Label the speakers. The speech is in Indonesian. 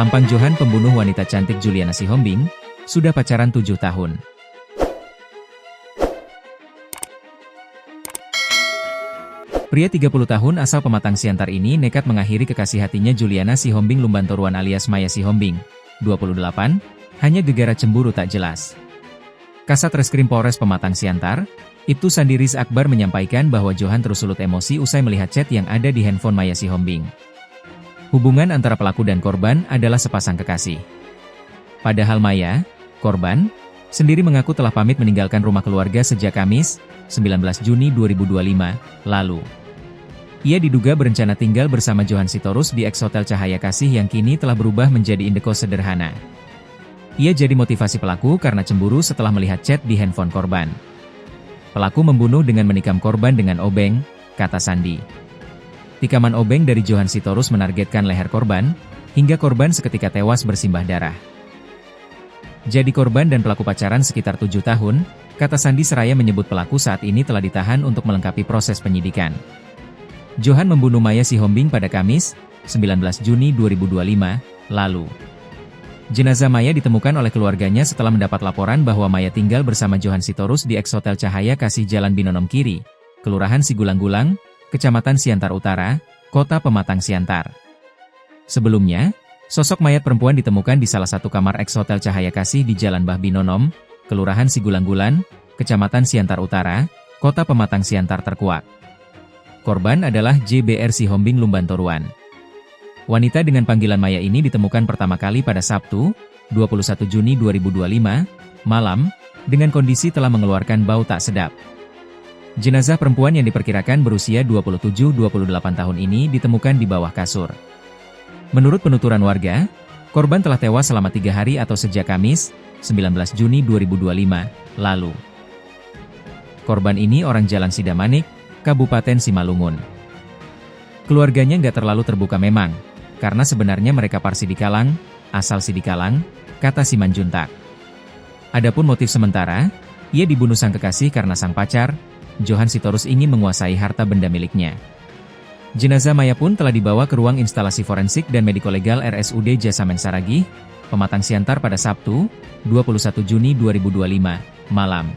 Speaker 1: Tampang Johan pembunuh wanita cantik Juliana Sihombing, sudah pacaran 7 tahun. Pria 30 tahun asal Pematang Siantar ini nekat mengakhiri kekasih hatinya Juliana Sihombing Lumbantoruan alias Maya Sihombing, 28, hanya gegara cemburu tak jelas. Kasat Reskrim Polres Pematang Siantar, Ibtu Sandi Riz Akbar menyampaikan bahwa Johan terus sulut emosi usai melihat chat yang ada di handphone Maya Sihombing. Hubungan antara pelaku dan korban adalah sepasang kekasih. Padahal Maya, korban, sendiri mengaku telah pamit meninggalkan rumah keluarga sejak Kamis, 19 Juni 2025, lalu. Ia diduga berencana tinggal bersama Johan Sitorus di ex-hotel Cahaya Kasih yang kini telah berubah menjadi indekos sederhana. Ia jadi motivasi pelaku karena cemburu setelah melihat chat di handphone korban. Pelaku membunuh dengan menikam korban dengan obeng, kata Sandi. Tikaman obeng dari Johan Sitorus menargetkan leher korban, hingga korban seketika tewas bersimbah darah. Jadi korban dan pelaku pacaran sekitar 7 tahun, kata Sandi seraya menyebut pelaku saat ini telah ditahan untuk melengkapi proses penyidikan. Johan membunuh Maya Sihombing pada Kamis, 19 Juni 2025, lalu. Jenazah Maya ditemukan oleh keluarganya setelah mendapat laporan bahwa Maya tinggal bersama Johan Sitorus di ex-hotel Cahaya Kasih Jalan Binonom Kiri, Kelurahan Sigulang-Gulang, Kecamatan Siantar Utara, Kota Pematang Siantar. Sebelumnya, sosok mayat perempuan ditemukan di salah satu kamar ex-hotel Cahaya Kasih di Jalan Bah Binonom, Kelurahan Sigulang-Gulang, Kecamatan Siantar Utara, Kota Pematang Siantar terkuak. Korban adalah JBR Sihombing Lumbantoruan. Wanita dengan panggilan Maya ini ditemukan pertama kali pada Sabtu, 21 Juni 2025, malam, dengan kondisi telah mengeluarkan bau tak sedap. Jenazah perempuan yang diperkirakan berusia 27-28 tahun ini ditemukan di bawah kasur. Menurut penuturan warga, korban telah tewas selama 3 hari atau sejak Kamis, 19 Juni 2025, lalu. Korban ini orang Jalan Sidamanik, Kabupaten Simalungun. Keluarganya nggak terlalu terbuka memang, karena sebenarnya mereka Parsidikalang, asal Sidikalang, kata Simanjuntak. Adapun motif sementara, ia dibunuh sang kekasih karena sang pacar, Johan Sitorus ingin menguasai harta benda miliknya. Jenazah Maya pun telah dibawa ke ruang instalasi forensik dan mediko-legal RSUD Jasamen Saragih, Pematang Siantar pada Sabtu, 21 Juni 2025, malam.